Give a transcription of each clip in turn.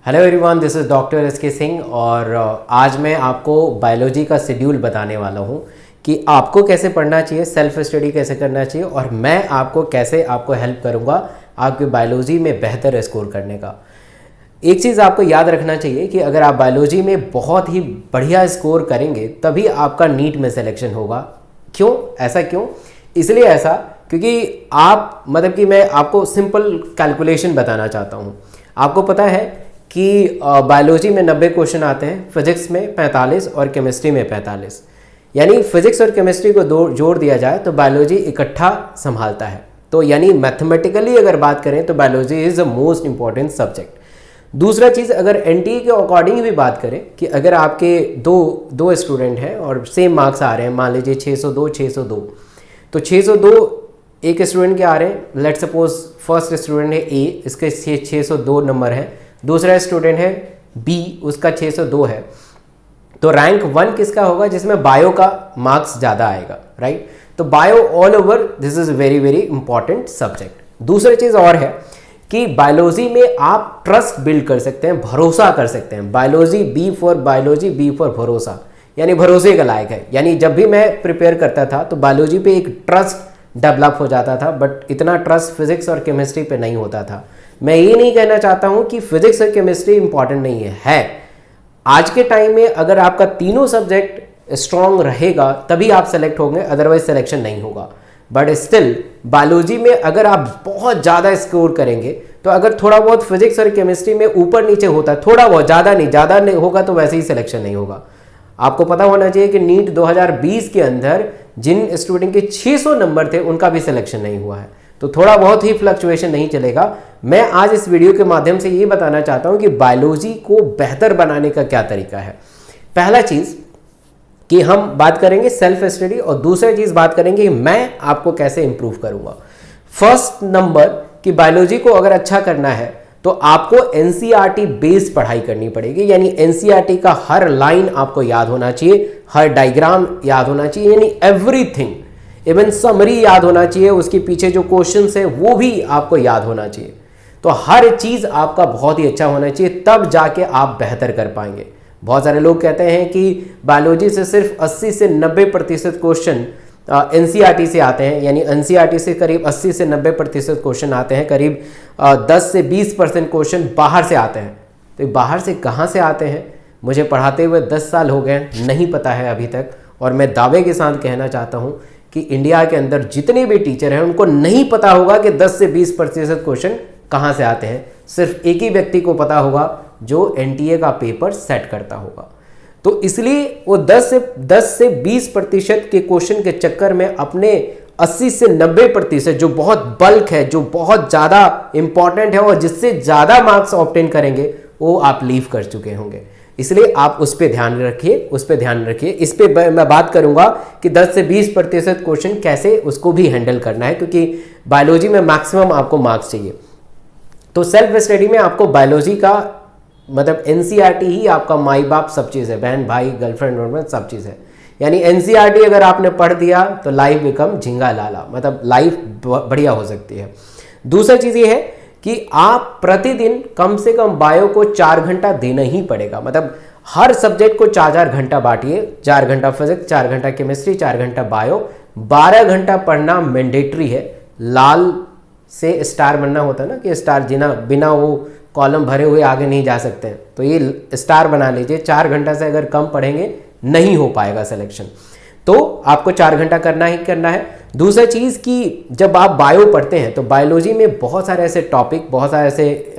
Hello everyone, this is doctor S के सिंह और आज मैं आपको बायोलॉजी का शेड्यूल बताने वाला हूँ कि आपको कैसे पढ़ना चाहिए, सेल्फ स्टडी कैसे करना चाहिए और मैं आपको कैसे हेल्प करूँगा आपके बायोलॉजी में बेहतर स्कोर करने का। एक चीज़ आपको याद रखना चाहिए कि अगर आप बायोलॉजी में बहुत ही बढ़िया स्कोर करेंगे तभी आपका नीट में सिलेक्शन होगा। क्यों ऐसा? क्यों इसलिए ऐसा क्योंकि आप कि मैं आपको सिंपल कैलकुलेशन बताना चाहता हूँ। आपको पता है कि बायोलॉजी में 90 क्वेश्चन आते हैं, फिजिक्स में 45 और केमिस्ट्री में 45। यानी फिजिक्स और केमिस्ट्री को जोड़ दिया जाए तो बायोलॉजी इकट्ठा संभालता है। तो यानी मैथमेटिकली अगर बात करें तो biology is the most important subject. दूसरा चीज़, अगर एनटीए के अकॉर्डिंग भी बात करें कि अगर आपके दो स्टूडेंट हैं और सेम मार्क्स आ रहे हैं, मान लीजिए 602 तो 602 एक स्टूडेंट के आ रहे हैं। लेट सपोज फर्स्ट स्टूडेंट है ए, इसके 602 नंबर है। दूसरा स्टूडेंट है बी, उसका 602 है। तो रैंक 1 किसका होगा? जिसमें बायो का मार्क्स ज़्यादा आएगा, राइट। तो bio all over this is very very important subject. दूसरी चीज़ और है कि बायोलॉजी में आप ट्रस्ट बिल्ड कर सकते हैं, भरोसा कर सकते हैं। Biology, B for biology, B for भरोसा, यानी भरोसे का लायक है। यानी जब भी मैं प्रिपेयर करता था तो बायोलॉजी पे एक ट्रस्ट डेवलप हो जाता था, बट इतना ट्रस्ट फिजिक्स और केमिस्ट्री पे नहीं होता था। मैं ये नहीं कहना चाहता हूँ कि फिजिक्स और केमिस्ट्री इंपॉर्टेंट नहीं है। आज के टाइम में अगर आपका तीनों सब्जेक्ट स्ट्रांग रहेगा तभी आप सेलेक्ट होंगे, अदरवाइज सिलेक्शन नहीं होगा। बट स्टिल बायोलॉजी में अगर आप बहुत ज़्यादा स्कोर करेंगे तो अगर थोड़ा बहुत फिजिक्स और केमिस्ट्री में ऊपर नीचे होता है, थोड़ा बहुत, ज़्यादा नहीं होगा, तो वैसे ही सिलेक्शन नहीं होगा। आपको पता होना चाहिए कि नीट 2020 के अंदर जिन स्टूडेंट के 600 नंबर थे उनका भी सिलेक्शन नहीं हुआ है। तो थोड़ा बहुत ही फ्लक्चुएशन नहीं चलेगा। मैं आज इस वीडियो के माध्यम से ये बताना चाहता हूं कि बायोलॉजी को बेहतर बनाने का क्या तरीका है। पहला चीज़ कि हम बात करेंगे सेल्फ स्टडी और दूसरी चीज़ बात करेंगे कि मैं आपको कैसे इंप्रूव करूंगा। फर्स्ट नंबर कि बायोलॉजी को अगर अच्छा करना है तो आपको एनसीईआरटी बेस्ड पढ़ाई करनी पड़ेगी। यानी एनसीईआरटी का हर लाइन आपको याद होना चाहिए, हर डायग्राम याद होना चाहिए, यानी एवरीथिंग, इवन समरी याद होना चाहिए, उसके पीछे जो क्वेश्चंस है वो भी आपको याद होना चाहिए। तो हर चीज़ आपका बहुत ही अच्छा होना चाहिए, तब जाके आप बेहतर कर पाएंगे। बहुत सारे लोग कहते हैं कि बायोलॉजी से सिर्फ 80 से 90% क्वेश्चन एनसीईआरटी से आते हैं। यानी एनसीईआरटी से करीब 80 से 90% क्वेश्चन आते हैं, करीब 10 से 20% क्वेश्चन बाहर से आते हैं। तो बाहर से कहाँ से आते हैं? मुझे पढ़ाते हुए 10 साल हो गए, नहीं पता है अभी तक। और मैं दावे के साथ कहना चाहता हूँ कि इंडिया के अंदर जितने भी टीचर हैं उनको नहीं पता होगा कि 10 से 20% क्वेश्चन कहाँ से आते हैं। सिर्फ एक ही व्यक्ति को पता होगा जो एनटीए का पेपर सेट करता होगा। तो इसलिए वो 10 से 20% के क्वेश्चन के चक्कर में अपने 80 से 90% जो बहुत बल्क है, जो बहुत ज़्यादा इंपॉर्टेंट है और जिससे ज़्यादा मार्क्स ऑब्टेन करेंगे, वो आप लीव कर चुके होंगे। इसलिए आप उस पर ध्यान रखिए, इस पे मैं बात करूंगा कि 10 से 20% क्वेश्चन कैसे उसको भी हैंडल करना है, क्योंकि बायोलॉजी में मैक्सिमम आपको मार्क्स चाहिए। तो सेल्फ स्टडी में आपको बायोलॉजी का एनसीईआरटी ही आपका माई बाप सब चीज़ है, बहन भाई गर्लफ्रेंड वर्लफ्रेंड सब चीज़ है। यानी एनसीईआरटी अगर आपने पढ़ दिया तो लाइफ बिकम झिंगा लाला, लाइफ बढ़िया हो सकती है। दूसरा चीज़ ये है कि आप प्रतिदिन कम से कम बायो को 4 घंटा देना ही पड़ेगा। हर सब्जेक्ट को 4 घंटा बांटिए, 4 घंटा फिजिक्स, 4 घंटा केमिस्ट्री, 4 घंटा बायो, 12 घंटा पढ़ना मैंडेटरी है। लाल से स्टार बनना होता है ना, कि स्टार बिना वो कॉलम भरे हुए आगे नहीं जा सकते हैं, तो ये स्टार बना लीजिए। 4 घंटा से अगर कम पढ़ेंगे नहीं हो पाएगा सिलेक्शन, तो आपको 4 घंटा करना ही करना है। दूसरा चीज़ कि जब आप बायो पढ़ते हैं तो बायोलॉजी में बहुत सारे ऐसे टॉपिक, बहुत सारे ऐसे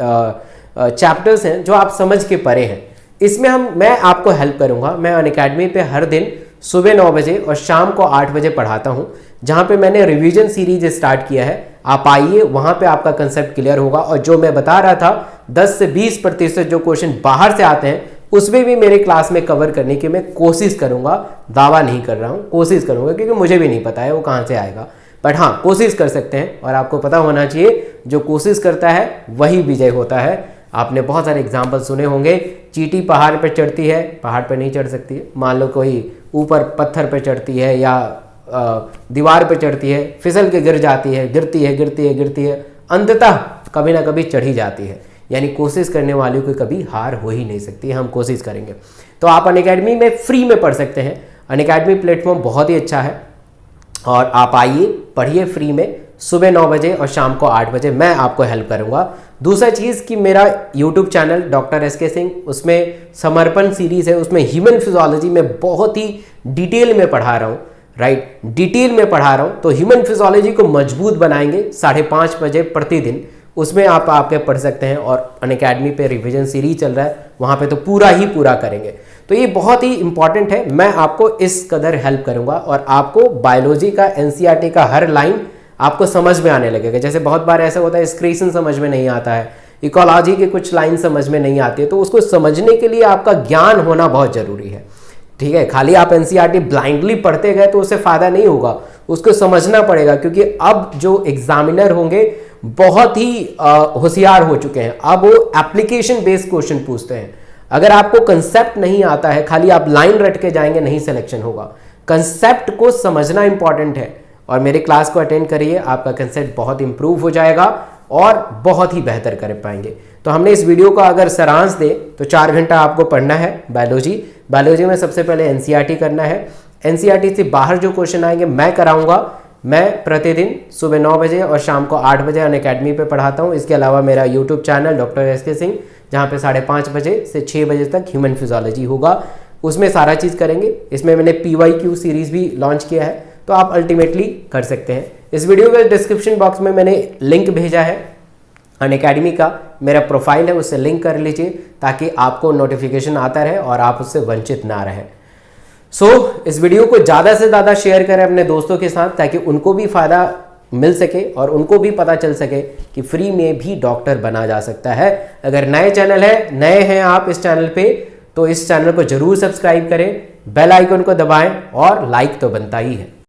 चैप्टर्स हैं जो आप समझ के परे हैं। इसमें मैं आपको हेल्प करूंगा। मैं अनअकैडमी पे हर दिन सुबह 9 बजे और शाम को 8 बजे पढ़ाता हूं, जहां पे मैंने रिवीजन सीरीज स्टार्ट किया है। आप आइए, वहां पे आपका कंसेप्ट क्लियर होगा। और जो मैं बता रहा था 10 से 20% जो क्वेश्चन बाहर से आते हैं उसमें भी मेरे क्लास में कवर करने की मैं कोशिश करूंगा। दावा नहीं कर रहा हूँ, कोशिश करूंगा, क्योंकि मुझे भी नहीं पता है वो कहाँ से आएगा, बट हाँ कोशिश कर सकते हैं। और आपको पता होना चाहिए जो कोशिश करता है वही विजय होता है। आपने बहुत सारे एग्जाम्पल सुने होंगे, चींटी पहाड़ पर चढ़ती है, पहाड़ पर नहीं चढ़ सकती है। मान लो कोई ऊपर पत्थर पर चढ़ती है या दीवार पर चढ़ती है, फिसल के गिर जाती है, गिरती है, अंततः कभी ना कभी चढ़ी जाती है। यानी कोशिश करने वालों को कभी हार हो ही नहीं सकती, हम कोशिश करेंगे। तो आप अनअकैडमी में फ्री में पढ़ सकते हैं। अनअकैडमी प्लेटफॉर्म बहुत ही अच्छा है और आप आइए पढ़िए फ्री में, सुबह 9 बजे और शाम को 8 बजे मैं आपको हेल्प करूंगा। दूसरा चीज़ कि मेरा यूट्यूब चैनल डॉक्टर एस के सिंह, उसमें समर्पण सीरीज़ है, उसमें ह्यूमन फिजियोलॉजी में बहुत ही डिटेल में पढ़ा रहा हूँ, राइट, डिटेल में पढ़ा रहा हूँ। तो ह्यूमन फिजियोलॉजी को मजबूत बनाएंगे 5:30 बजे प्रतिदिन, उसमें आप आके पढ़ सकते हैं। और अनअकैडमी पे रिवीजन सीरीज चल रहा है, वहाँ पे तो पूरा ही पूरा करेंगे। तो ये बहुत ही इंपॉर्टेंट है, मैं आपको इस कदर हेल्प करूँगा और आपको बायोलॉजी का एनसीईआरटी का हर लाइन आपको समझ में आने लगेगा। जैसे बहुत बार ऐसा होता है एक्सक्रीशन समझ में नहीं आता है, इकोलॉजी की कुछ लाइन समझ में नहीं आती है, तो उसको समझने के लिए आपका ज्ञान होना बहुत ज़रूरी है, ठीक है। खाली आप एनसीईआरटी ब्लाइंडली पढ़ते गए तो उससे फ़ायदा नहीं होगा, उसको समझना पड़ेगा। क्योंकि अब जो एग्जामिनर होंगे बहुत ही होशियार हो चुके हैं, अब वो एप्लीकेशन बेस्ड क्वेश्चन पूछते हैं। अगर आपको कंसेप्ट नहीं आता है, खाली आप लाइन रट के जाएंगे, नहीं सिलेक्शन होगा। कंसेप्ट को समझना इंपॉर्टेंट है और मेरे क्लास को अटेंड करिए, आपका कंसेप्ट बहुत इंप्रूव हो जाएगा और बहुत ही बेहतर कर पाएंगे। तो हमने इस वीडियो का अगर सारांश दे तो 4 घंटा आपको पढ़ना है बायोलॉजी में सबसे पहले एनसीईआरटी करना है। एनसीईआरटी से बाहर जो क्वेश्चन आएंगे मैं कराऊंगा। मैं प्रतिदिन सुबह 9 बजे और शाम को 8 बजे अनअकैडमी पे पढ़ाता हूँ। इसके अलावा मेरा यूट्यूब चैनल डॉक्टर एस के सिंह, जहाँ पे 5:30 बजे से 6 बजे तक ह्यूमन फिजियोलॉजी होगा, उसमें सारा चीज़ करेंगे। इसमें मैंने PYQ सीरीज़ भी लॉन्च किया है, तो आप अल्टीमेटली कर सकते हैं। इस वीडियो के डिस्क्रिप्शन बॉक्स में मैंने लिंक भेजा है अनअकैडमी का, मेरा प्रोफाइल है, उससे लिंक कर लीजिए ताकि आपको नोटिफिकेशन आता रहे और आप उससे वंचित ना रहे। इस वीडियो को ज़्यादा से ज़्यादा शेयर करें अपने दोस्तों के साथ ताकि उनको भी फ़ायदा मिल सके और उनको भी पता चल सके कि फ्री में भी डॉक्टर बना जा सकता है। अगर नए चैनल है, नए हैं आप इस चैनल पे, तो इस चैनल को जरूर सब्सक्राइब करें, बेल आइकन को दबाएं और लाइक तो बनता ही है।